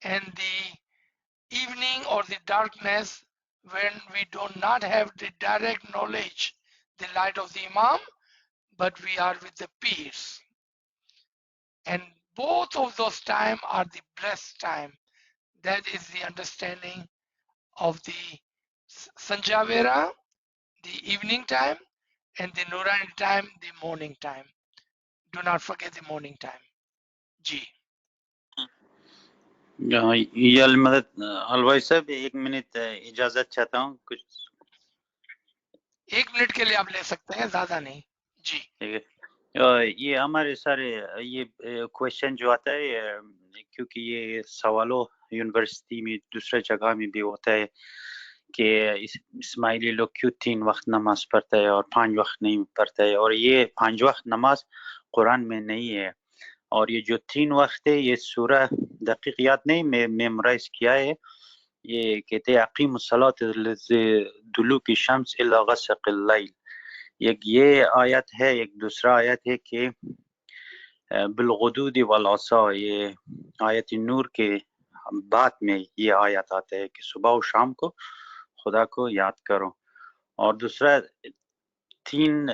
and the evening or the darkness, when we do not have the direct knowledge, the light of the Imam, but we are with the peers. And both of those time are the blessed time. That is the understanding of the Sanjavera, the evening time, and the Nurani time, the morning time. Do not forget the morning time. Ji. ये अलवाई साहब 1 minute इजाजत चाहता हूँ कुछ 1 minute के लिए आप ले सकते हैं, ज्यादा नहीं जी। ठीक है ये हमारे सारे ये क्वेश्चन जो आता है क्योंकि ये सवालों यूनिवर्सिटी में दूसरे जगह में भी होता है कि इस्माइली लोग क्यों 3 वक्त नमाज पढ़ता है और 5 वक्त नहीं पढ़ता है और ये 5 वक्त नमाज कुरान में नहीं है और ये जो 3 वक्त है ये सूरह दकीक याद नहीं मैं मेमोराइज किया है ये कहते हैं अकीमुस्सलात दुलूकी शम्स इला गसक़िल लैल एक ये आयत है एक दूसरा आयत है कि बिलगुदूद वल असा ये आयत नूर के बाद में ये आयत आता है कि सुबह और शाम को खुदा को याद करो और दूसरा 3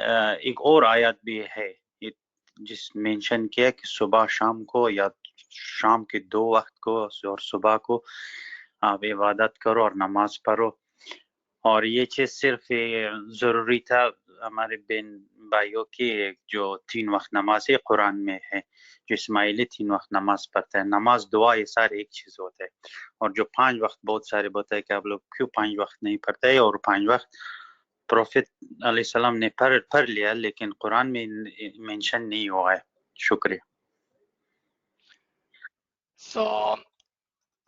एक और आयत भी है जिस मेंशन किया कि सुबह शाम को या शाम के 2 वक्त को और सुबह को आप इबादत करो और नमाज पढ़ो और ये चीज सिर्फ जरूरी था हमारे बहन भाइयों की जो 3 वक्त नमाज है कुरान में है जो इस्माइली 3 वक्त नमाज पढ़ता है नमाज दुआ ये सारे एक चीज होता है और जो 5 वक्त बहुत सारे बोलते हैं कि आप लोग क्यों 5 वक्त नहीं पढ़ते हैं और 5 वक्त प्रोफेट अलैहिस्सलाम ने पढ़ लिया लेकिन कुरान में मेंशन नहीं हुआ है शुक्रिया So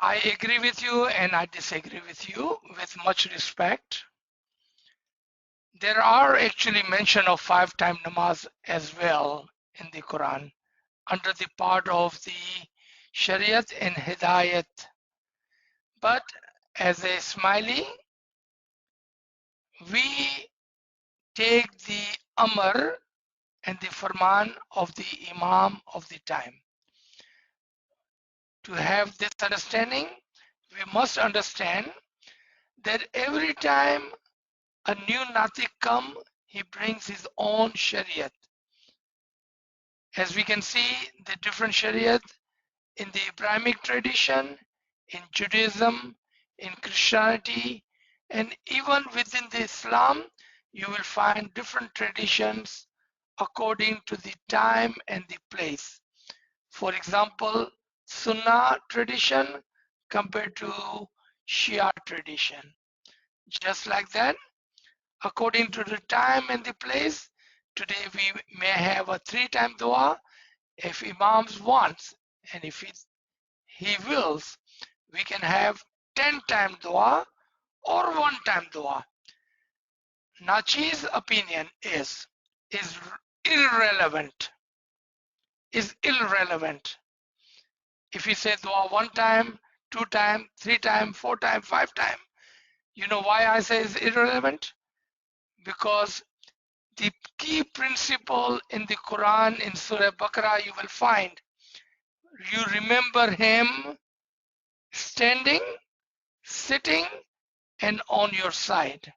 I agree with you and I disagree with you with much respect. There are actually mention of 5-time namaz as well in the Quran under the part of the Shariat and Hidayat. But as a Ismaili, we take the Amr and the Farman of the Imam of the time. To have this understanding, we must understand that every time a new Natik come, he brings his own Shariat. As we can see, the different Shariat in the Abrahamic tradition, in Judaism, in Christianity, and even within the Islam, you will find different traditions according to the time and the place. For example, Sunnah tradition compared to Shia tradition. Just like that, according to the time and the place, today we may have a 3-time dua. If Imams wants, and if he wills, we can have 10-time dua or 1-time dua. Nachi's opinion is irrelevant. If he says dua 1 time, 2 time, 3 time, 4 time, 5 time, you know why I say it's irrelevant? Because the key principle in the Quran in Surah Baqarah you will find, you remember him standing, sitting, and on your side.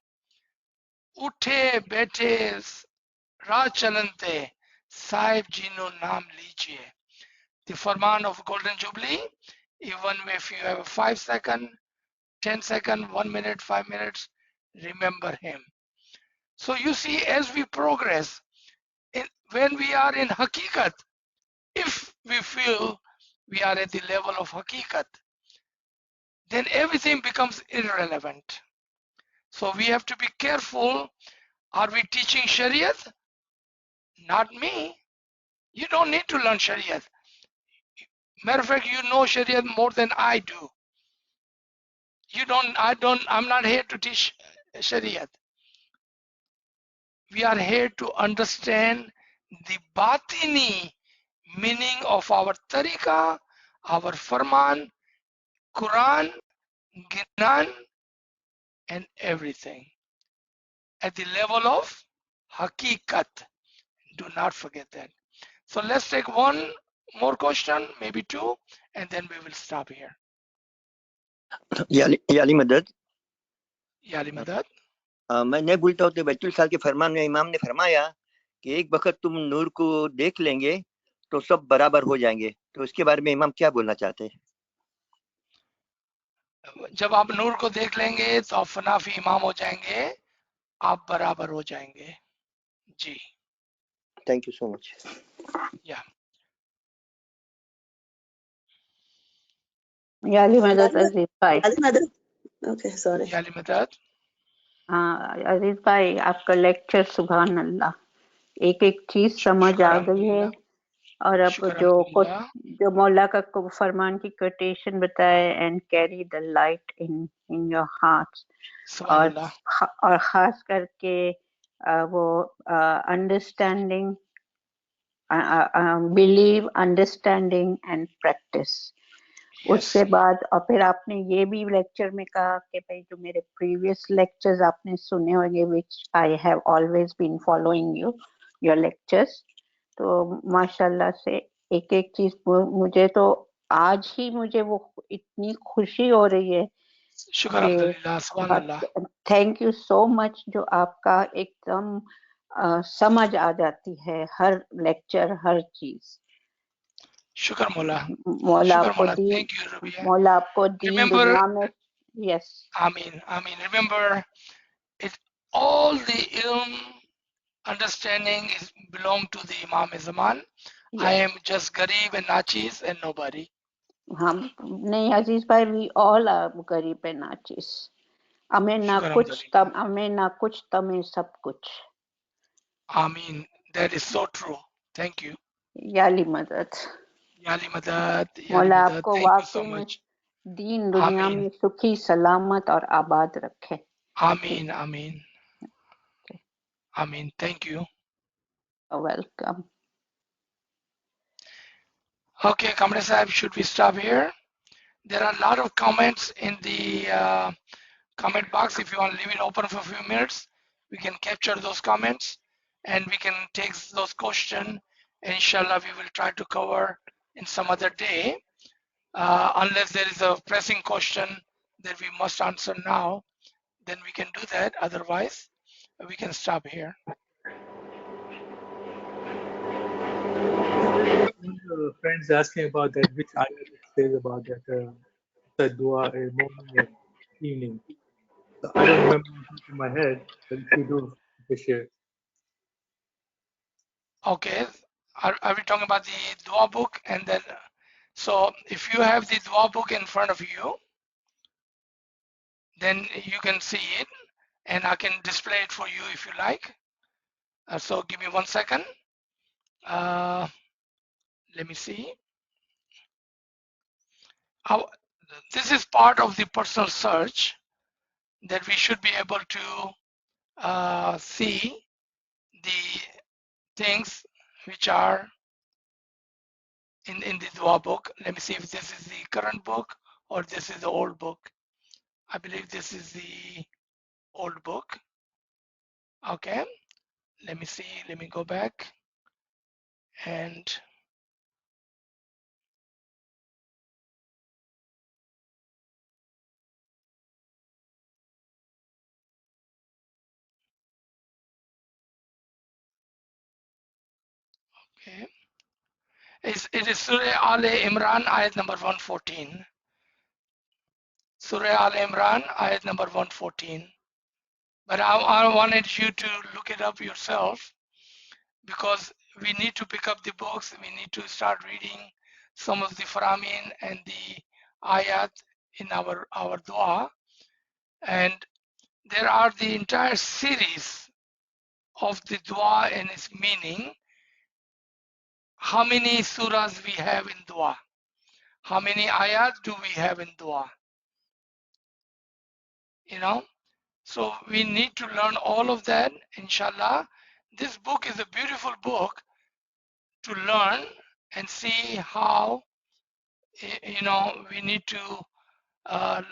Uthe bete ra chalante sahib jino naam lijiye. The Farman of Golden Jubilee, even if you have a 5 second, 10 second, 1 minute, 5 minutes, remember him. So you see, as we progress, when we are in Hakikat, if we feel we are at the level of Hakikat, then everything becomes irrelevant. So we have to be careful. Are we teaching Shariat? Not me. You don't need to learn Shariat. Matter of fact, you know Shariat more than I do. I'm not here to teach Shariat. We are here to understand the batini meaning of our tariqah, our Farman, Quran, Gnan, and everything at the level of Hakikat. Do not forget that. So let's take one more question, maybe two, and then we will stop here. याली मदद Yali Madad. मैं नहीं भूलता हूँ तो बैतुल साल के फरमान में इमाम ने फरमाया कि एक वक्त तुम नूर को देख लेंगे तो सब बराबर हो जाएंगे, तो उसके बारे में इमाम क्या बोलना चाहते हैं? जब आप नूर को देख लेंगे तो आप फनाफी इमाम हो जाएंगे, आप बराबर हो जाएंगे जी। Thank you so much. या याली मदद अजीज भाई। Okay sorry. याली मदद। हाँ अजीज भाई, आपका लेक्चर सुभान अल्लाह, एक एक चीज समझ आ गई है। और अब जो मौला का फरमान की कोटेशन बताए, and carry the light in your hearts, और खास करके वो understanding, believe, understanding and practice. उसके बाद और फिर आपने ये भी लेक्चर में कहा कि भाई जो मेरे प्रीवियस लेक्चर्स आपने सुने होंगे, which I have always been following your lectures, तो माशाल्लाह से एक एक चीज मुझे तो आज ही मुझे वो इतनी खुशी हो रही है। शुक्र अल्हम्दुलिल्लाह, सुभान अल्लाह। थैंक यू सो मच, जो आपका एकदम समझ आ जाती है हर लेक्चर, हर चीज। शुक्र मौला, मौला आपको दीन, मौला आपको दीन दुनिया में, यस आमीन आमीन। Remember, it all the ilm, understanding is belong to the Imam Zaman. Yes. I am just Garib and Nachis and nobody. हम नहीं अजीज भाई, we all are गरीब and नाचिस। हमें ना कुछ तमें सब कुछ। आमीन, that is so true. Thank you. याली मदद, याली मदद, मौला आपको वाकई में दीन दुनिया में सुखी सलामत और आबाद रखे। आमीन आमीन आमीन। Thank you. Welcome. Okay, Kamran Sahib, should we stop here? There are a lot of comments in the comment box. If you want to leave it open for a few minutes, we can capture those comments and we can take those questions. Inshallah, we will try to cover in some other day, unless there is a pressing question that we must answer now, then we can do that. Otherwise, we can stop here. Friends asking about that, which ayat says about that the dua morning and evening. So I don't remember in my head, but if you do, you can share. Okay, are we talking about the dua book? And then, so if you have the dua book in front of you, then you can see it, and I can display it for you if you like. So give me 1 second. Let me see. This is part of the personal search that we should be able to see the things which are in the dua book. Let me see if this is the current book or this is the old book. I believe this is the old book. Okay, let me see, let me go back and okay. It is Surah Al Imran, ayat number 114. Surah Al Imran, ayat number 114. But I wanted you to look it up yourself, because we need to pick up the books. We need to start reading some of the Faramin and the ayat in our dua, and there are the entire series of the dua and its meaning. How many surahs we have in dua? How many ayat do we have in dua? You know, so we need to learn all of that, inshallah. This book is a beautiful book to learn and see how, you know, we need to uh,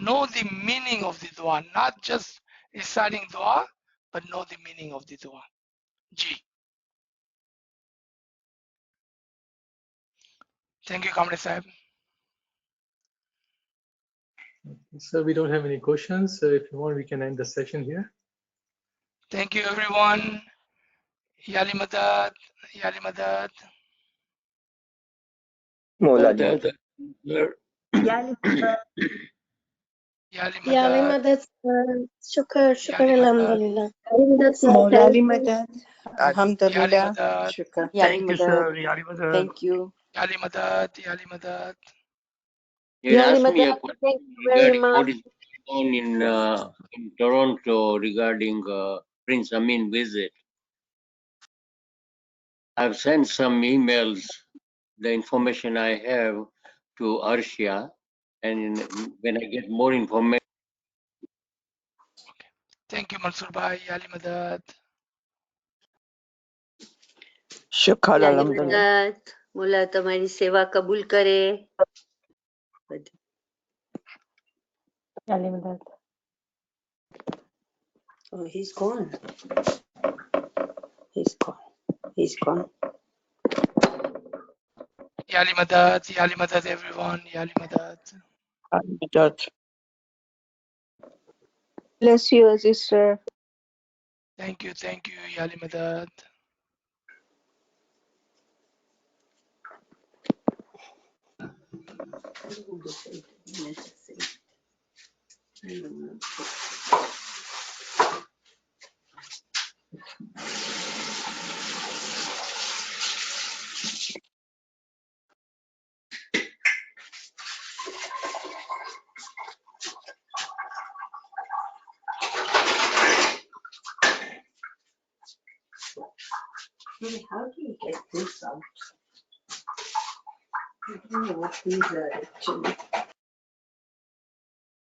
know the meaning of the dua, not just reciting dua, but know the meaning of the dua. Ji. Thank you, Kamle Sahib. So we don't have any questions. So if you want, we can end the session here. Thank you, everyone. Yali Madad, Yali Madad. Maulana Yali Yali Madad, Madad, shukr, shukr, Yali Madad, alhamdulillah. Yali Madad, sir, Maulali thank you. Madad. Yali Alhamdulillah. Madad, Shukr. Yali Thank you, Madad. sir. Yali Madad. Thank you. Yali Madad, Yali Madad. You Yali asked me a Madad, question thank you very regarding what much. is going on in Toronto regarding Prince Amin visit. I've sent some emails, the information I have to Arshia, and when I get more information, Thank you, Mansur Bhai, Yali Madad. शुक्र Yali अल्हम्दुलिल्लाह Madad, Mullah તમારી સેવા કબૂલ કરે. Yali Madad. Oh, he's gone. He's gone. He's gone. Yali Madad, everyone, Yali Madad. Bless you, Aziz sir. Thank you, Yali Madad. How do you get this out? I don't know what these are actually.